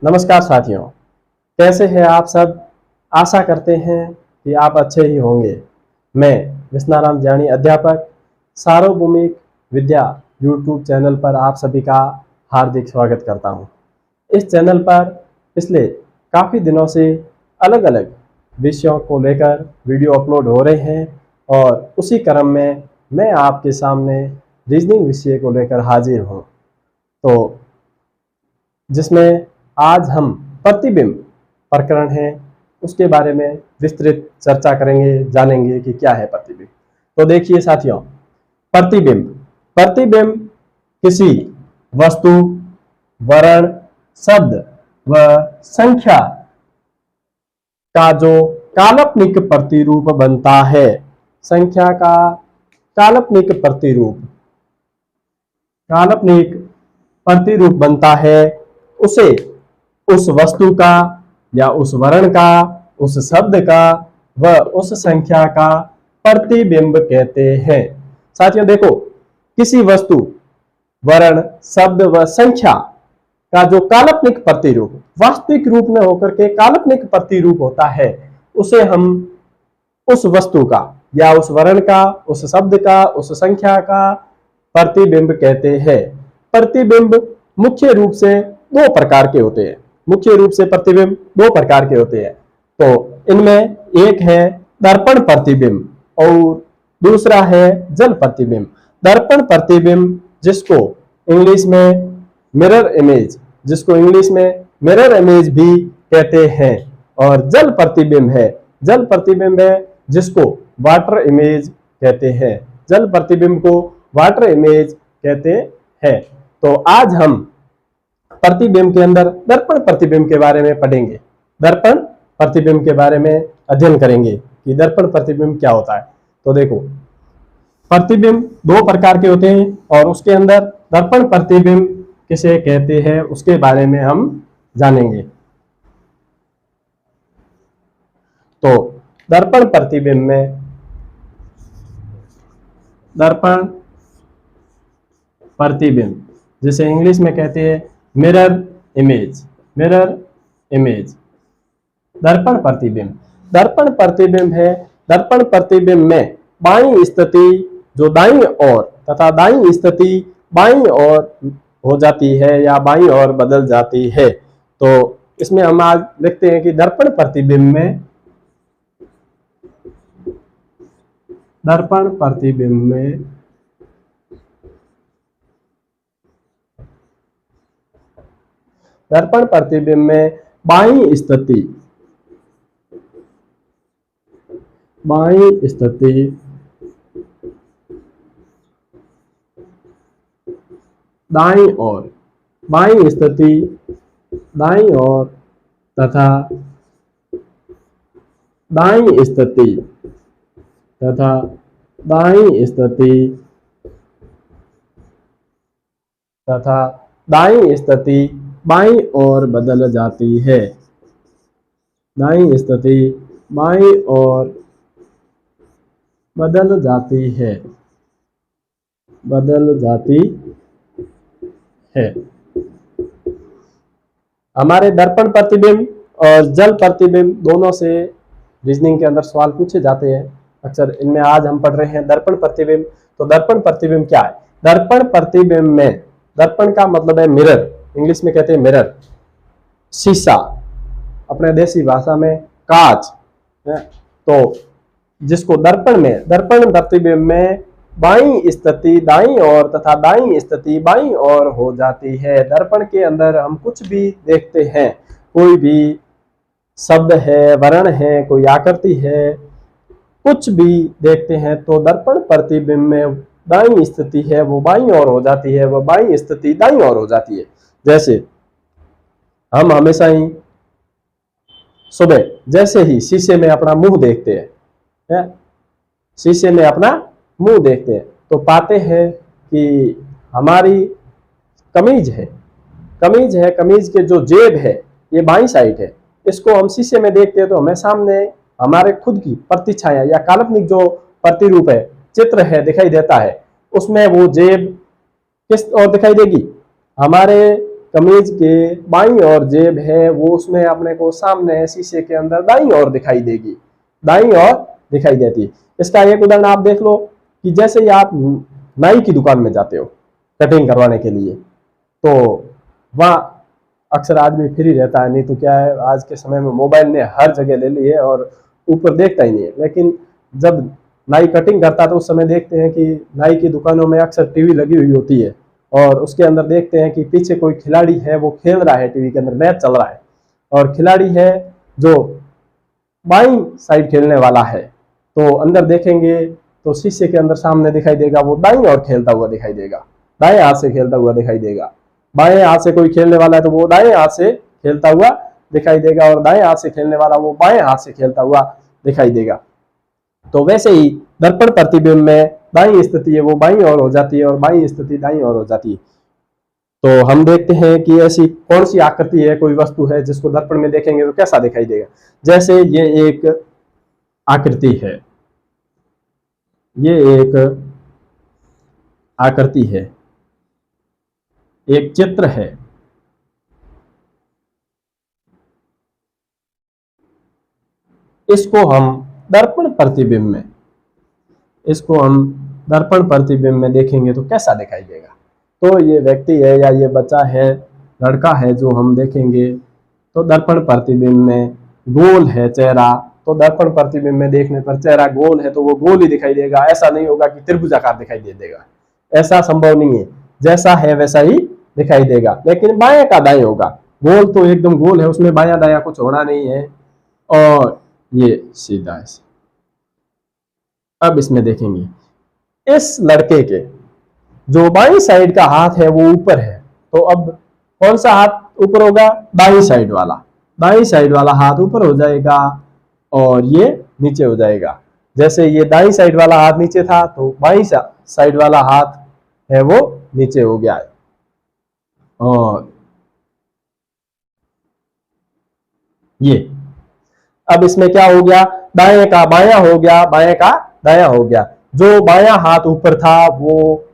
नमस्कार साथियों, कैसे हैं आप सब। आशा करते हैं कि आप अच्छे ही होंगे। मैं विश्वनाराम जानी अध्यापक सार्वभौमिक विद्या यूट्यूब चैनल पर आप सभी का हार्दिक स्वागत करता हूं। इस चैनल पर पिछले काफ़ी दिनों से अलग अलग विषयों को लेकर वीडियो अपलोड हो रहे हैं और उसी क्रम में मैं आपके सामने रीजनिंग विषय को लेकर हाजिर हूं। तो जिसमें आज हम प्रतिबिंब प्रकरण है उसके बारे में विस्तृत चर्चा करेंगे, जानेंगे कि क्या है प्रतिबिंब। तो देखिए साथियों, प्रतिबिंब प्रतिबिंब किसी वस्तु, वर्ण, शब्द व संख्या का जो काल्पनिक प्रतिरूप बनता है, संख्या का काल्पनिक प्रतिरूप बनता है, उसे उस वस्तु का या उस वर्ण का, उस शब्द का व उस संख्या का प्रतिबिंब कहते हैं। साथियों देखो, किसी वस्तु, वर्ण, शब्द व संख्या का जो काल्पनिक प्रतिरूप, वास्तविक रूप में होकर के काल्पनिक प्रतिरूप होता है, उसे हम उस वस्तु का या उस वर्ण का, उस शब्द का, उस संख्या का प्रतिबिंब कहते हैं। प्रतिबिंब मुख्य रूप से दो प्रकार के होते हैं। मुख्य रूप से प्रतिबिंब दो प्रकार के होते हैं। तो इनमें एक है दर्पण प्रतिबिंब और दूसरा है जल प्रतिबिंब। दर्पण प्रतिबिंब जिसको इंग्लिश में मिरर इमेज भी कहते हैं, और जल प्रतिबिंब है जिसको वाटर इमेज कहते हैं। जल प्रतिबिंब को वाटर इमेज कहते हैं। तो आज हम प्रतिबिंब के अंदर दर्पण प्रतिबिंब के बारे में पढ़ेंगे। दर्पण प्रतिबिंब के बारे में अध्ययन करेंगे कि दर्पण प्रतिबिंब क्या होता है। तो देखो, प्रतिबिंब दो प्रकार के होते हैं और उसके अंदर दर्पण प्रतिबिंब किसे कहते हैं उसके बारे में हम जानेंगे। तो दर्पण प्रतिबिंब में दर्पण प्रतिबिंब जिसे इंग्लिश में कहते हैं मिरर इमेज। दर्पण प्रतिबिंब है। दर्पण प्रतिबिंब में बाईं स्थिति जो दाईं ओर तथा दाईं स्थिति बाईं ओर हो जाती है या बाईं ओर बदल जाती है। तो इसमें हम आज देखते हैं कि दर्पण प्रतिबिंब में बाईं स्थिति दाईं ओर, बाईं स्थिति दाईं ओर तथा दाईं स्थिति बाईं ओर बदल जाती है। दाईं स्थिति बाईं ओर बदल जाती है। हमारे दर्पण प्रतिबिंब और जल प्रतिबिंब दोनों से रीजनिंग के अंदर सवाल पूछे जाते हैं अक्सर। इनमें आज हम पढ़ रहे हैं दर्पण प्रतिबिंब। तो दर्पण प्रतिबिंब क्या है? दर्पण प्रतिबिंब में, दर्पण का मतलब है मिरर, इंग्लिश में कहते हैं मिरर, शीशा, अपने देसी भाषा में कांच। तो जिसको दर्पण प्रतिबिंब में बाईं स्थिति दाईं ओर तथा दाईं स्थिति बाईं ओर हो जाती है। दर्पण के अंदर हम कुछ भी देखते हैं, कोई भी शब्द है, वर्ण है, कोई आकृति है, कुछ भी देखते हैं तो दर्पण प्रतिबिंब में दाईं स्थिति है वो बाईं ओर हो जाती है, वो बाईं स्थिति दाईं ओर हो जाती है। जैसे हम हमेशा ही सुबह जैसे ही शीशे में अपना मुंह देखते हैं, शीशे में अपना मुंह देखते हैं तो पाते हैं कि हमारी कमीज है, कमीज के जो जेब है ये बाईं साइड है। इसको हम शीशे में देखते हैं तो हमें सामने हमारे खुद की प्रतिछाया या काल्पनिक जो प्रतिरूप है, चित्र है, दिखाई देता है। उसमें वो जेब किस ओर दिखाई देगी? हमारे कमीज के बाईं ओर जेब है वो उसमें अपने को सामने है शीशे के अंदर दाईं ओर दिखाई देगी, दाईं ओर दिखाई देती है। इसका एक उदाहरण आप देख लो कि जैसे ही आप नाई की दुकान में जाते हो कटिंग करवाने के लिए, तो वहाँ अक्सर आदमी फ्री रहता है, नहीं तो क्या है आज के समय में मोबाइल ने हर जगह ले ली है और ऊपर देखता ही नहीं है। लेकिन जब नाई कटिंग करता है तो उस समय देखते हैं कि नाई की दुकानों में अक्सर टीवी लगी हुई होती है और उसके अंदर देखते हैं कि पीछे कोई खिलाड़ी है वो खेल रहा है, टीवी के अंदर मैच चल रहा है और खिलाड़ी है जो बाईं साइड खेलने वाला है, तो अंदर देखेंगे तो शीशे के अंदर सामने दिखाई देगा वो दाईं ओर खेलता हुआ दिखाई देगा, दाएं हाथ से खेलता हुआ दिखाई देगा। बाएं हाथ से कोई खेलने वाला है तो वो दाएं हाथ से खेलता हुआ दिखाई देगा और दाएं हाथ से खेलने वाला वो बाएं हाथ से खेलता हुआ दिखाई देगा। तो वैसे ही दर्पण प्रतिबिंब में दाईं स्थिति है वो बाईं ओर हो जाती है और बाईं स्थिति दाईं ओर हो जाती है। तो हम देखते हैं कि ऐसी कौन सी आकृति है, कोई वस्तु है जिसको दर्पण में देखेंगे तो कैसा दिखाई देगा। जैसे ये एक आकृति है, ये एक आकृति है, एक चित्र है, इसको हम दर्पण प्रतिबिंब में, इसको हम दर्पण प्रतिबिंब में देखेंगे तो कैसा दिखाई देगा। तो ये व्यक्ति है या ये बच्चा है, लड़का है जो हम देखेंगे तो दर्पण प्रतिबिंब में गोल है चेहरा, तो दर्पण प्रतिबिंब में देखने पर चेहरा गोल है तो वो गोल ही दिखाई देगा। ऐसा नहीं होगा कि त्रिभुजाकार दिखाई दे देगा, ऐसा संभव नहीं है, जैसा है वैसा ही दिखाई देगा। लेकिन बाएं का दाएं होगा, गोल तो एकदम गोल है, उसमें बायां दायां कुछ होना नहीं है। और ये सीधा है। अब इसमें देखेंगे इस लड़के के जो बाईं साइड का हाथ है वो ऊपर है, तो अब कौन सा हाथ ऊपर होगा, दाईं साइड वाला, दाईं साइड वाला हाथ ऊपर हो जाएगा और ये नीचे हो जाएगा। जैसे ये दाईं साइड वाला हाथ नीचे था तो बाईं साइड वाला हाथ है वो नीचे हो गया है। और ये अब इसमें क्या हो गया, दाएं का बायां हो गया, बाएं का दायां हो गया। जो बायां हाथ ऊपर था वो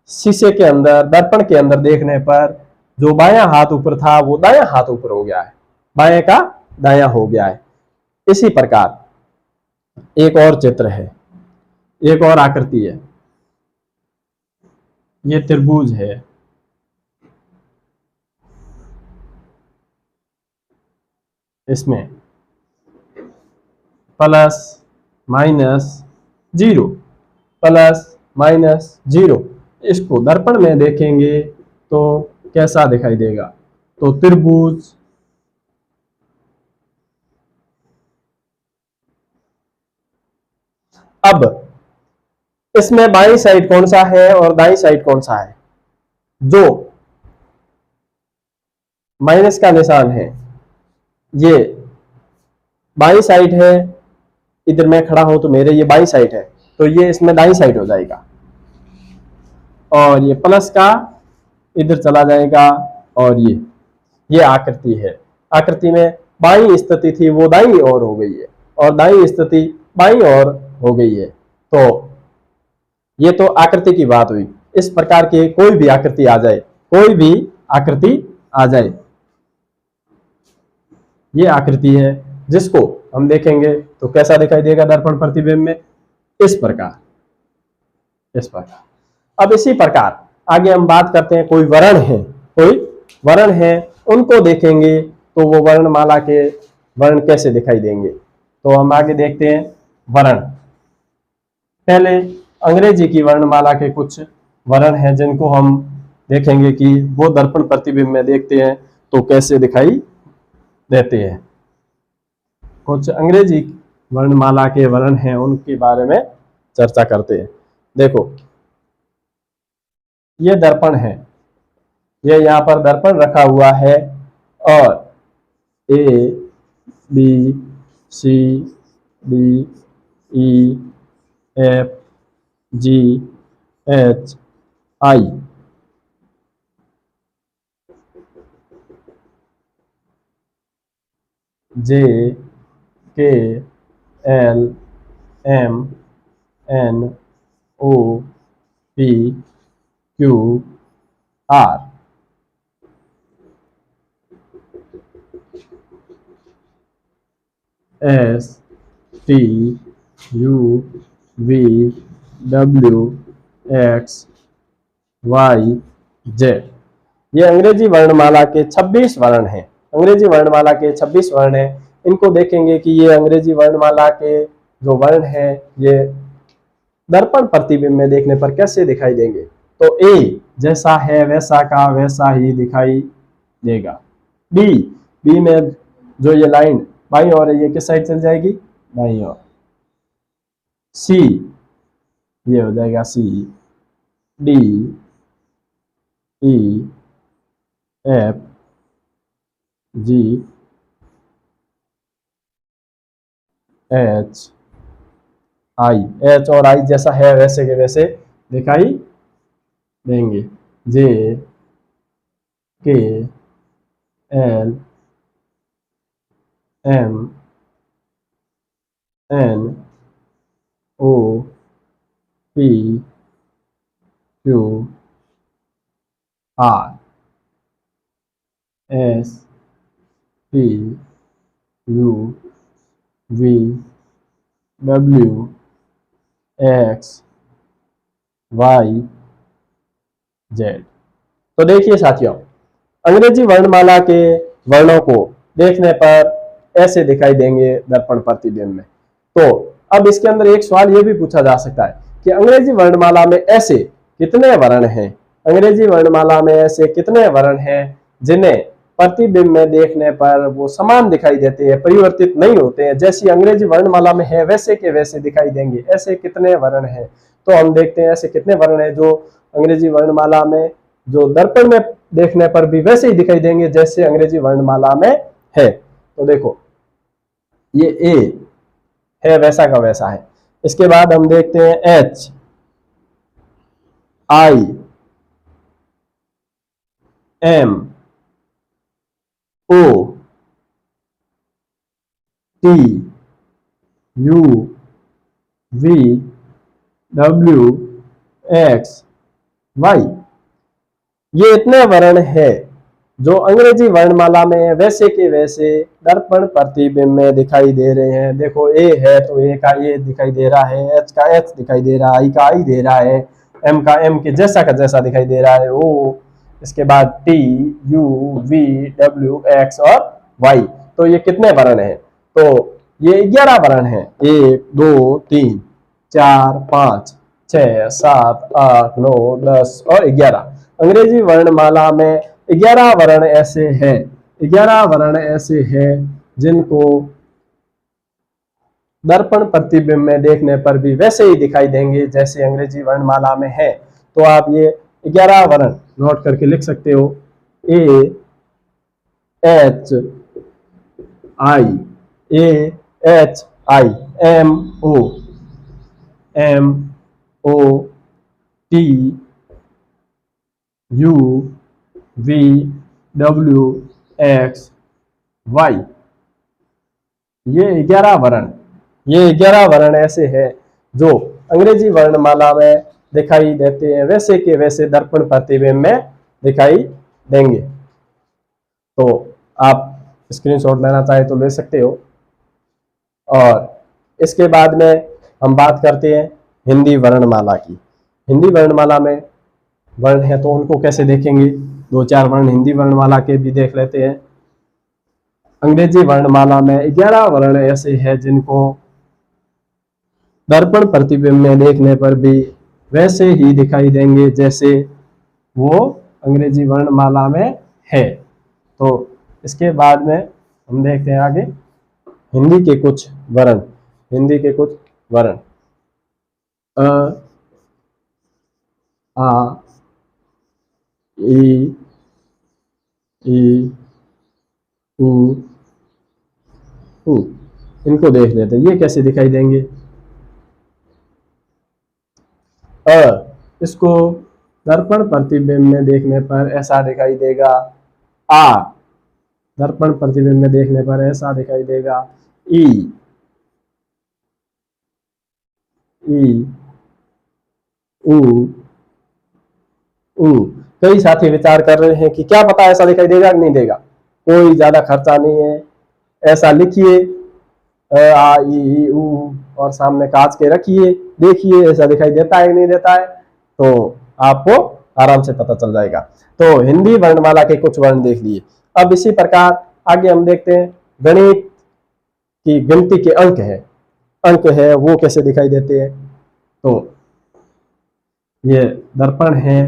शीशे के अंदर दर्पण के अंदर देखने पर जो बायां हाथ ऊपर था वो दायां हाथ ऊपर हो गया है, बाएं का दायां हो गया है। इसी प्रकार एक और चित्र है, एक और आकृति है, ये त्रिभुज है, इसमें plus minus zero, plus minus zero, इसको दर्पण में देखेंगे तो कैसा दिखाई देगा, तो त्रिभुज अब इसमें बाईं साइड कौन सा है और दाईं साइड कौन सा है, जो माइनस का निशान है ये बाईं साइड है, इधर मैं खड़ा हूं तो मेरे ये बाईं साइड है तो ये इसमें दाईं साइड हो जाएगा, और ये प्लस का इधर चला जाएगा और ये आकृति है। आकृति में बाईं स्थिति थी वो दाईं ओर हो गई है और दाईं स्थिति बाईं ओर हो गई है। तो ये तो आकृति की बात हुई। इस प्रकार की कोई भी आकृति आ जाए, कोई भी आकृति आ जाए, ये आकृति है जिसको हम देखेंगे तो कैसा दिखाई देगा दर्पण प्रतिबिंब में, इस प्रकार, इस प्रकार। अब इसी प्रकार आगे हम बात करते हैं, कोई वर्ण है, कोई वर्ण है, उनको देखेंगे तो वो वर्णमाला के वर्ण कैसे दिखाई देंगे। तो हम आगे देखते हैं वर्ण। पहले अंग्रेजी की वर्णमाला के कुछ वर्ण हैं जिनको हम देखेंगे कि वो दर्पण प्रतिबिंब में देखते हैं तो कैसे दिखाई देते हैं। कुछ अंग्रेजी वर्णमाला के वर्ण हैं उनके बारे में चर्चा करते हैं। देखो ये दर्पण है, ये यहाँ पर दर्पण रखा हुआ है और A B C D E F G H I J K L M N O P Q R, S T U V W X Y Z. ये अंग्रेजी वर्णमाला के 26 वर्ण हैं। अंग्रेजी वर्णमाला के 26 वर्ण हैं। इनको देखेंगे कि ये अंग्रेजी वर्णमाला के जो वर्ण हैं ये दर्पण प्रतिबिंब में देखने पर कैसे दिखाई देंगे। तो ए जैसा है वैसा का वैसा ही दिखाई देगा। बी, बी में जो ये लाइन बाईं ओर है ये किस साइड चल जाएगी, बाईं ओर। सी, ये हो जाएगा सी। D, E, F, G, H, आई। एच और आई जैसा है वैसे के वैसे दिखाई देंगे। J, K, L, M, N, O, P, Q, R, S, T, U, V, W, X, Y, Z. तो देखिए साथियों, अंग्रेजी वर्णमाला के वर्णों को देखने पर ऐसे दिखाई देंगे दर्पण प्रतिबिंब में। तो अब इसके अंदर एक सवाल ये भी पूछा जा सकता है कि अंग्रेजी वर्णमाला में ऐसे कितने वर्ण हैं, अंग्रेजी वर्णमाला में ऐसे कितने वर्ण हैं जिन्हें प्रतिबिंब में देखने पर वो समान दिखाई देते हैं, परिवर्तित नहीं होते हैं, जैसी अंग्रेजी वर्णमाला में है वैसे के वैसे दिखाई देंगे। ऐसे कितने वर्ण हैं? तो हम देखते हैं ऐसे कितने वर्ण हैं जो अंग्रेजी वर्णमाला में जो दर्पण में देखने पर भी वैसे ही दिखाई देंगे जैसे अंग्रेजी वर्णमाला में है। तो देखो ये ए है वैसा का वैसा है। इसके बाद हम देखते हैं H, I, M, O, T, U, V, W, X, Y. ये इतने वर्ण है जो अंग्रेजी वर्णमाला में वैसे के वैसे दर्पण प्रतिबिंब में दिखाई दे रहे हैं। देखो ए है तो ए का ए दिखाई दे रहा है, एच का एच दिखाई दे रहा है, आई का आई दे रहा है, एम का एम के जैसा का जैसा दिखाई दे रहा है, ओ, इसके बाद T, U, V, W, X और वाई। तो ये कितने वर्ण हैं? तो ये 11 वर्ण हैं। 1 2 3 4 5 6 7 8 9 10 और 11। अंग्रेजी वर्णमाला में 11 वर्ण ऐसे हैं, 11 वर्ण ऐसे हैं जिनको दर्पण प्रतिबिंब में देखने पर भी वैसे ही दिखाई देंगे जैसे अंग्रेजी वर्णमाला में है। तो आप ये 11 वर्ण नोट करके लिख सकते हो। A H I, A H I, M O, M O, T, U, V, W, X, Y. ये 11 वर्ण, ये 11 वर्ण ऐसे हैं जो अंग्रेजी वर्णमाला में दिखाई देते हैं वैसे के वैसे दर्पण प्रतिबिंब में दिखाई देंगे। तो आप स्क्रीनशॉट लेना चाहे तो ले सकते हो। और इसके बाद में हम बात करते हैं हिंदी वर्णमाला की। हिंदी वर्णमाला में वर्ण है तो उनको कैसे देखेंगे, 2-4 वर्ण हिंदी वर्णमाला के भी देख लेते हैं। अंग्रेजी वर्णमाला में 11 वर्ण ऐसे हैं जिनको दर्पण प्रतिबिंब में देखने पर भी वैसे ही दिखाई देंगे जैसे वो अंग्रेजी वर्णमाला में है। तो इसके बाद में हम देखते हैं आगे हिंदी के कुछ वर्ण। हिंदी के कुछ वर्ण अ, आ, ई, उ, ऊ। इनको देख लेते हैं, ये कैसे दिखाई देंगे। इसको दर्पण प्रतिबिंब में देखने पर ऐसा दिखाई देगा। आ दर्पण प्रतिबिंब में देखने पर ऐसा दिखाई देगा। ई, उ, ऊ। कई साथी विचार कर रहे हैं कि क्या पता ऐसा दिखाई देगा कि नहीं देगा। कोई ज्यादा खर्चा नहीं है, ऐसा लिखिए आ ई ई ऊ और सामने कांच के रखिए, देखिए ऐसा दिखाई देता है नहीं देता है, तो आपको आराम से पता चल जाएगा। तो हिंदी वर्णमाला के कुछ वर्ण देख लिए। अब इसी प्रकार आगे हम देखते हैं गणित की गिनती के अंक है वो कैसे दिखाई देते हैं। तो ये दर्पण है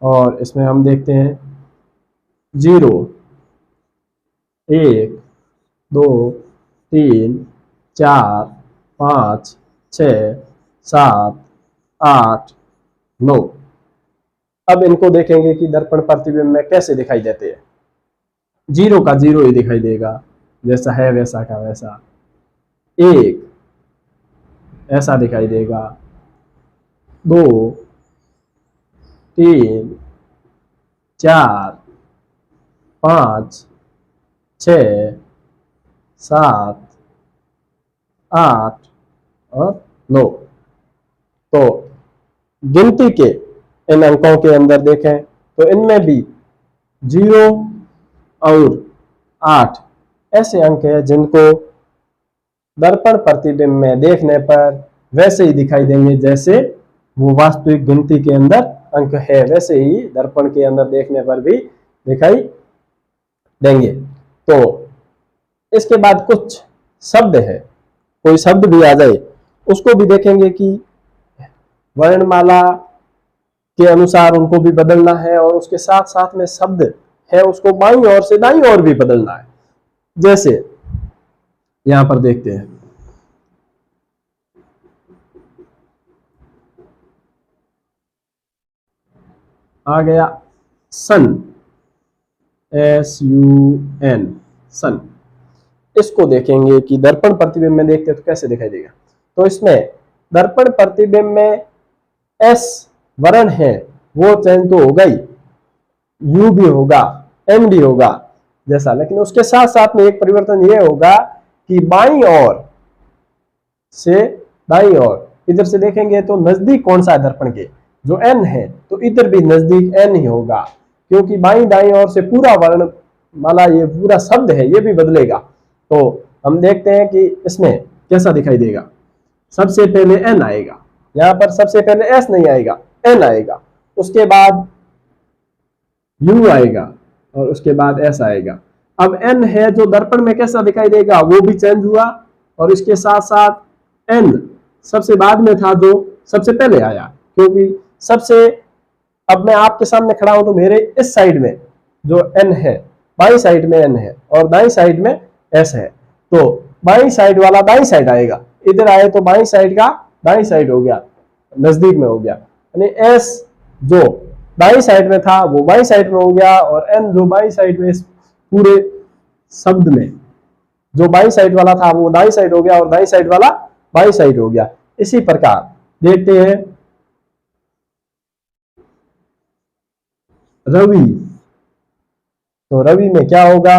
और इसमें हम देखते हैं 0, 1, 2, 3, 4, 5, 6, 7, 8, 9। अब इनको देखेंगे कि दर्पण प्रतिबिंब में कैसे दिखाई देते हैं। 0 का 0 ही दिखाई देगा, जैसा है वैसा का वैसा। 1 ऐसा दिखाई देगा, 2, 3, 4, 5, 6, 7, 8 और 9। तो गिनती के इन अंकों के अंदर देखें तो इनमें भी 0 और 8 ऐसे अंक हैं जिनको दर्पण प्रतिबिंब में देखने पर वैसे ही दिखाई देंगे जैसे वो वास्तविक गिनती के अंदर अंक है, वैसे ही दर्पण के अंदर देखने पर भी दिखाई देंगे। तो इसके बाद कुछ शब्द है, कोई शब्द भी आ जाए उसको भी देखेंगे कि वर्णमाला के अनुसार उनको भी बदलना है और उसके साथ साथ में शब्द है उसको बाईं ओर से दाईं ओर भी बदलना है। जैसे यहां पर देखते हैं, आ गया सन, SUN, सन। इसको देखेंगे कि दर्पण प्रतिबिंब में देखते तो कैसे दिखाई देगा। तो इसमें दर्पण प्रतिबिंब में S वर्ण है वो चयन तो होगा ही, U भी होगा, N भी होगा जैसा, लेकिन उसके साथ साथ में एक परिवर्तन ये होगा कि बाईं ओर से दाईं ओर इधर से देखेंगे तो नजदीक कौन सा है दर्पण के, जो N है, तो इधर भी नजदीक N ही होगा, क्योंकि बाईं दाईं ओर से पूरा वर्ण माला ये पूरा शब्द है ये भी बदलेगा। तो हम देखते हैं कि इसमें कैसा दिखाई देगा। सबसे पहले N आएगा, यहां पर सबसे पहले S नहीं आएगा, N आएगा, उसके बाद U आएगा और उसके बाद S आएगा। अब N है जो दर्पण में कैसा दिखाई देगा वो भी चेंज हुआ, और इसके साथ साथ N सबसे बाद में था जो सबसे पहले आया, क्योंकि सबसे, अब मैं आपके सामने खड़ा हूं तो मेरे इस साइड में जो N है, बाईं साइड में N है और दाईं साइड में S है, तो बाईं साइड वाला दाईं साइड आएगा, इधर आए तो बाईं साइड का दाईं साइड हो गया, नजदीक में हो गया, यानी S जो दाईं साइड में था वो बाईं साइड में हो गया, और N जो बाईं साइड में, इस पूरे शब्द में जो बाईं साइड वाला था वो दाईं साइड हो गया और दाईं साइड वाला बाईं साइड हो गया। इसी प्रकार देखते हैं रवि, तो रवि में क्या होगा,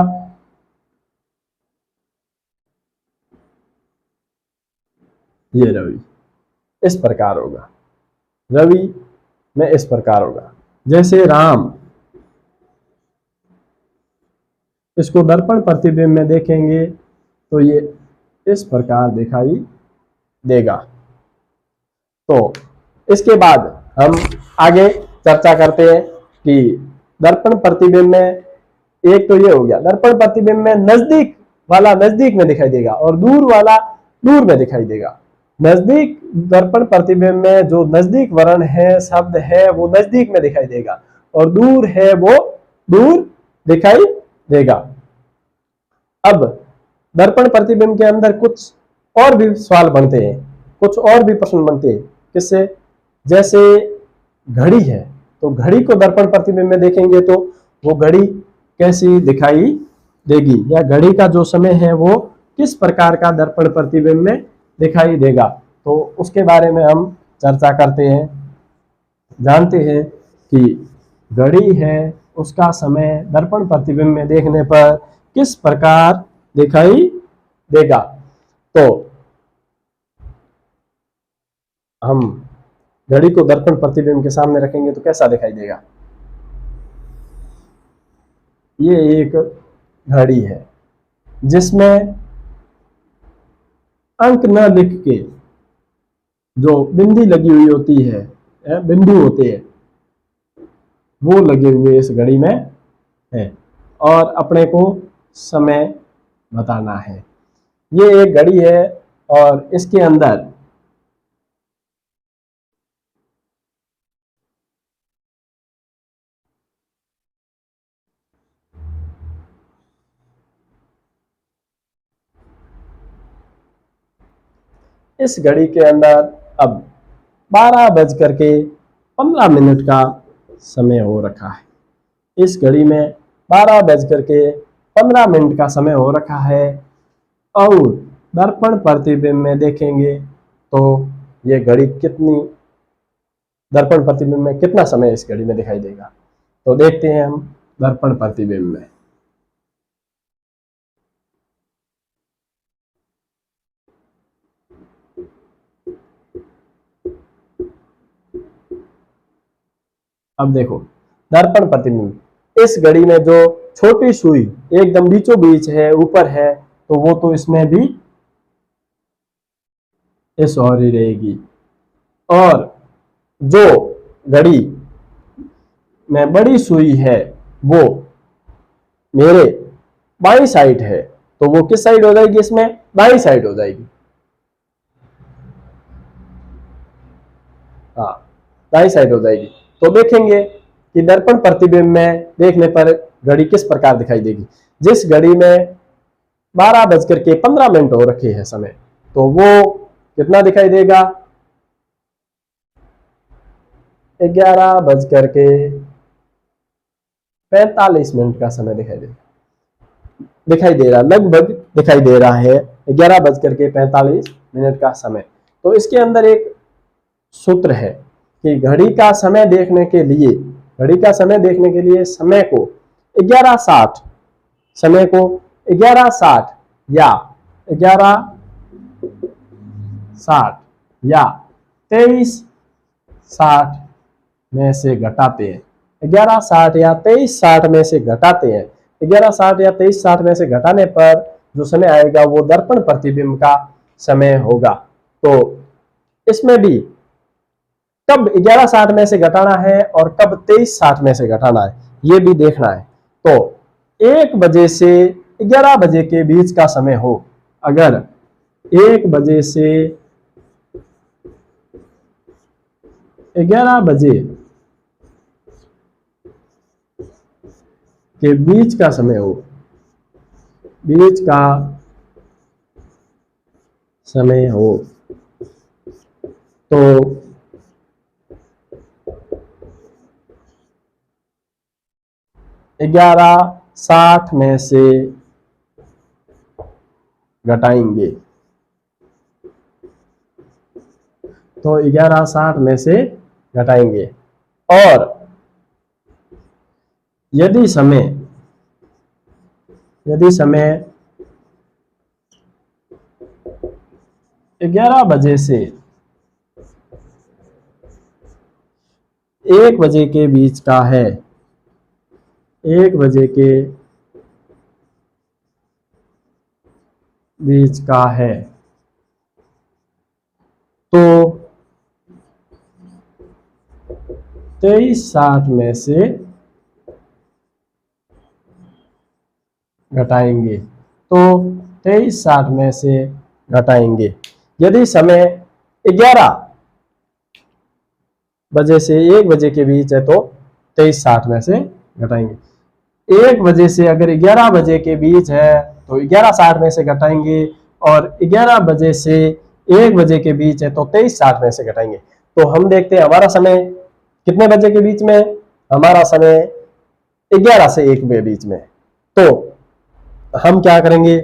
ये रवि इस प्रकार होगा, रवि में इस प्रकार होगा। जैसे राम, इसको दर्पण प्रतिबिंब में देखेंगे तो ये इस प्रकार दिखाई देगा। तो इसके बाद हम आगे चर्चा करते हैं कि दर्पण प्रतिबिंब में, एक तो ये हो गया दर्पण प्रतिबिंब में नजदीक वाला नजदीक में दिखाई देगा और दूर वाला दूर में दिखाई देगा। नजदीक दर्पण प्रतिबिंब में जो नजदीक वर्ण है, शब्द है, वो नजदीक में दिखाई देगा, और दूर है वो दूर दिखाई देगा। अब दर्पण प्रतिबिंब के अंदर कुछ और भी सवाल बनते हैं, कुछ और भी प्रश्न बनते हैं। किससे? जैसे घड़ी है, तो घड़ी को दर्पण प्रतिबिंब में देखेंगे तो वो घड़ी कैसी दिखाई देगी, या घड़ी का जो समय है वो किस प्रकार का दर्पण प्रतिबिंब में दिखाई देगा, तो उसके बारे में हम चर्चा करते हैं। जानते हैं कि घड़ी है उसका समय दर्पण प्रतिबिंब में देखने पर किस प्रकार दिखाई देगा। तो हम घड़ी को दर्पण प्रतिबिंब के सामने रखेंगे तो कैसा दिखाई देगा। ये एक घड़ी है जिसमें अंक न लिख के जो बिंदी लगी हुई होती है, बिंदु होते हैं, वो लगे हुए इस घड़ी में है और अपने को समय बताना है। ये एक घड़ी है और इसके अंदर इस घड़ी के अंदर अब 12:15 का समय हो रखा है। इस घड़ी में 12:15 का समय हो रखा है और दर्पण प्रतिबिंब में देखेंगे तो ये घड़ी कितनी, दर्पण प्रतिबिंब में कितना समय इस घड़ी में दिखाई देगा। तो देखते हैं हम दर्पण प्रतिबिंब में। अब देखो दर्पण प्रतिबिंब, इस घड़ी में जो छोटी सुई एकदम बीचों बीच है, ऊपर है, तो वो तो इसमें भी इस और ही रहेगी। और जो घड़ी में बड़ी सुई है वो मेरे बाई साइड है, तो वो किस साइड हो जाएगी, इसमें दाई साइड हो जाएगी। हाँ, दाई साइड हो जाएगी। तो देखेंगे कि दर्पण प्रतिबिंब में देखने पर घड़ी किस प्रकार दिखाई देगी। जिस घड़ी में 12:15 हो रखे हैं समय, तो वो कितना दिखाई देगा, 11:45 का समय दिखाई दे रहा, लगभग दिखाई दे रहा है 11:45 का समय। तो इसके अंदर एक सूत्र है कि घड़ी का समय देखने के लिए, समय को 11:60 या 23:60 में से घटाते हैं। 11:60 या 23:60 में से घटाते हैं। 11:60 या 23:60 में से घटाने पर जो समय आएगा वो दर्पण प्रतिबिंब का समय होगा। तो इसमें भी कब 11:60 में से घटाना है और कब 23:60 में से घटाना है, ये भी देखना है। तो 1 बजे से 11 बजे के बीच का समय हो, अगर 1 बजे से 11 बजे के बीच का समय हो, तो 11:60 में से घटाएंगे। तो 11:60 में से घटाएंगे। और यदि समय 11 बजे से 1 बजे के बीच का है, 1 बजे के बीच का है, तो 23:60 में से घटाएंगे। तो 23:60 में से घटाएंगे। यदि समय 11 बजे से 1 बजे के बीच है तो 23:60 में से घटाएंगे। 1 बजे से अगर 11 बजे के बीच है तो 11:60 में से घटाएंगे। और 11 बजे से 1 बजे के बीच है तो 23:60 में से घटाएंगे। तो हम देखते हैं हमारा समय कितने बजे के बीच में, हमारा समय 11 से 1 के बीच में। तो हम क्या करेंगे,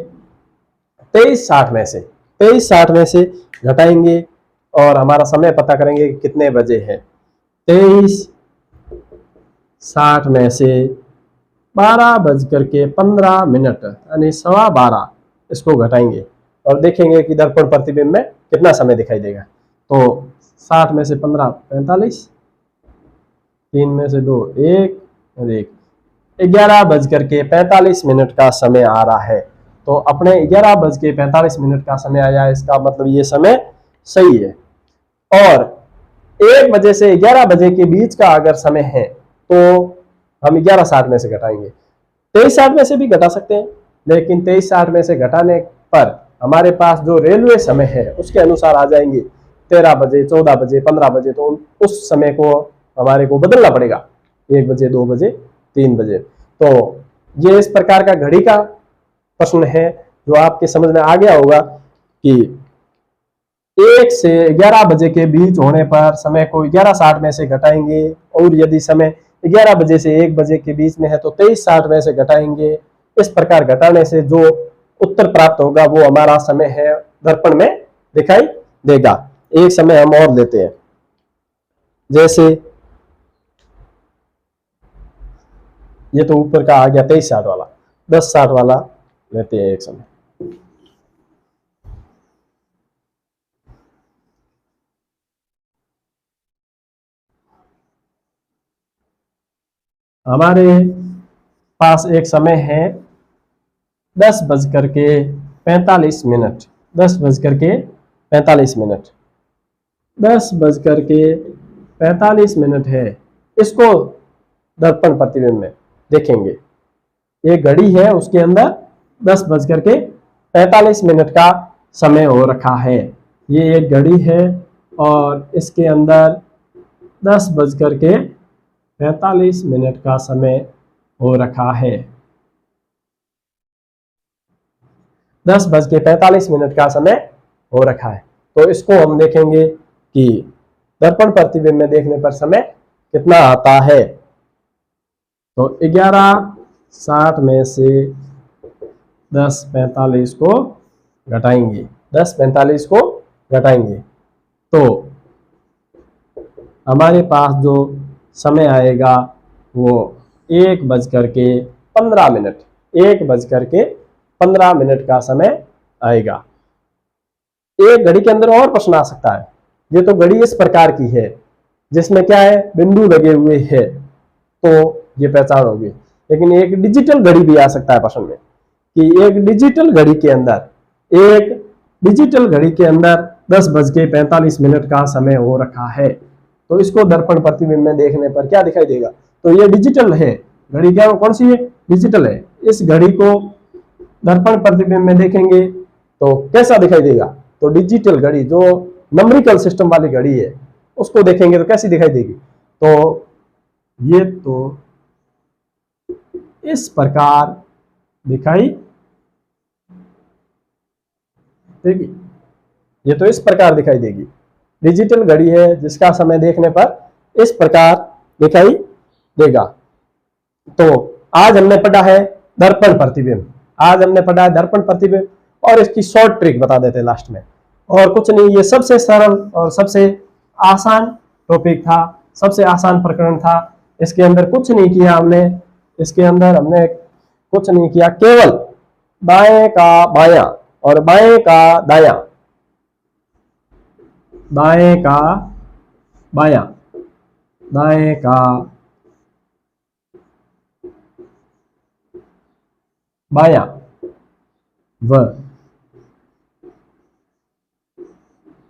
23:60 में से घटाएंगे और हमारा समय पता करेंगे कि कितने बजे है। 23:60 में से 12:15 यानी 12:15 इसको घटाएंगे और देखेंगे कि दर्पण प्रतिबिंब में कितना समय दिखाई देगा। तो 60 में से 15 45, 3 में से 2 1 और 1, 11:45 का समय आ रहा है। तो अपने 11:45 का समय आया, इसका मतलब ये समय सही है। और 1 बजे से 11 बजे के बीच का अगर समय है तो हम 11:60 में से घटाएंगे। 23:60 में से भी घटा सकते हैं, लेकिन 23:60 में से घटाने पर हमारे पास जो रेलवे समय है उसके अनुसार आ जाएंगे 13 बजे, 14 बजे, 15 बजे। तो उस समय को हमारे को बदलना पड़ेगा, 1 बजे, 2 बजे, 3 बजे। तो ये इस प्रकार का घड़ी का प्रश्न है जो आपके समझ में आ गया होगा कि 1 से 11 बजे के बीच होने पर समय को 11:60 में से घटाएंगे, और यदि समय 11 बजे से 1 बजे के बीच में है तो 23:60 में से घटाएंगे। इस प्रकार घटाने से जो उत्तर प्राप्त होगा वो हमारा समय है, दर्पण में दिखाई देगा। एक समय हम और लेते हैं, जैसे ये तो ऊपर का आ गया 23:60 वाला, 10:60 वाला लेते हैं एक समय। हमारे पास एक समय है 10:45, 10:45 10:45 है। इसको दर्पण प्रतिबिंब में देखेंगे। एक घड़ी है, उसके अंदर 10:45 का समय हो रखा है। ये एक घड़ी है और इसके अंदर 10:45 का समय हो रखा है। 10:45 का समय हो रखा है। तो इसको हम देखेंगे कि दर्पण प्रतिबिंब में देखने पर समय कितना आता है। तो 11:60 में से 10:45 को घटाएंगे, 10:45 को घटाएंगे तो हमारे पास जो समय आएगा वो 1:15 का समय आएगा। एक घड़ी के अंदर और प्रश्न आ सकता है। ये तो घड़ी इस प्रकार की है जिसमें क्या है, बिंदु लगे हुए हैं, तो ये पहचान होगी। लेकिन एक डिजिटल घड़ी भी आ सकता है प्रश्न में कि एक डिजिटल घड़ी के अंदर 10:45 का समय हो रखा है। तो इसको दर्पण प्रतिबिंब में देखने पर क्या दिखाई देगा, तो ये डिजिटल है घड़ी। क्या कौन सी है, डिजिटल है। इस घड़ी को दर्पण प्रतिबिंब में देखेंगे तो कैसा दिखाई देगा, तो डिजिटल घड़ी जो नंबरिकल सिस्टम वाली घड़ी है उसको देखेंगे तो कैसी दिखाई देगी, तो ये तो इस प्रकार दिखाई देगी। ये तो इस प्रकार दिखाई देगी। डिजिटल घड़ी है जिसका समय देखने पर इस प्रकार दिखाई देगा। तो आज हमने पढ़ा है दर्पण प्रतिबिंब, और इसकी शॉर्ट ट्रिक बता देते हैं लास्ट में। और कुछ नहीं, ये सबसे सरल और सबसे आसान टॉपिक था, सबसे आसान प्रकरण था। इसके अंदर कुछ नहीं किया हमने, केवल दाएं का बायां और बाएं का दायां, दाएं का बायां, दाएं का बायां व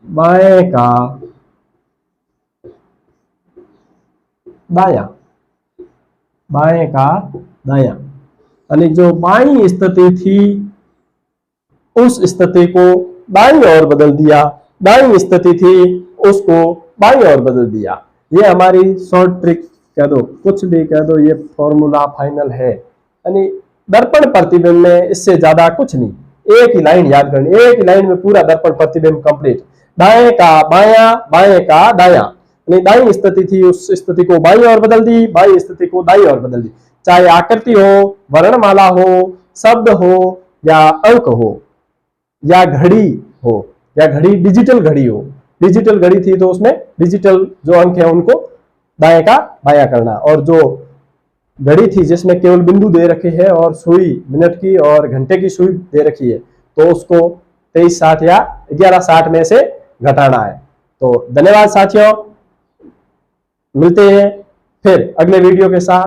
बाएं का दायां, बाएं का दायां, यानी जो बाईं स्थिति थी उस स्थिति को दाईं ओर बदल दिया, दाईं स्थिति थी उसको बाईं ओर बदल दिया। ये हमारी शॉर्ट ट्रिक कह दो, कुछ भी कह दो, ये फॉर्मूला फाइनल है। यानी दर्पण प्रतिबिंब में इससे ज्यादा कुछ नहीं, एक ही लाइन याद करनी, एक ही लाइन में पूरा दर्पण प्रतिबिंब कंप्लीट। दाएं का बायां, बाएं का दायां, यानी दाईं स्थिति थी उस स्थिति को बाईं ओर बदल दी, बाईं स्थिति को दाईं ओर बदल दी। चाहे आकृति हो, वर्णमाला हो, शब्द हो या अंक हो या घड़ी हो, या घड़ी डिजिटल घड़ी हो। डिजिटल घड़ी थी तो उसमें डिजिटल जो अंक है उनको दाएं का बायां करना, और जो घड़ी थी जिसमें केवल बिंदु दे रखे हैं और सुई मिनट की और घंटे की सुई दे रखी है, तो उसको 23:60 या 11:60 में से घटाना है। तो धन्यवाद साथियों, मिलते हैं फिर अगले वीडियो के साथ।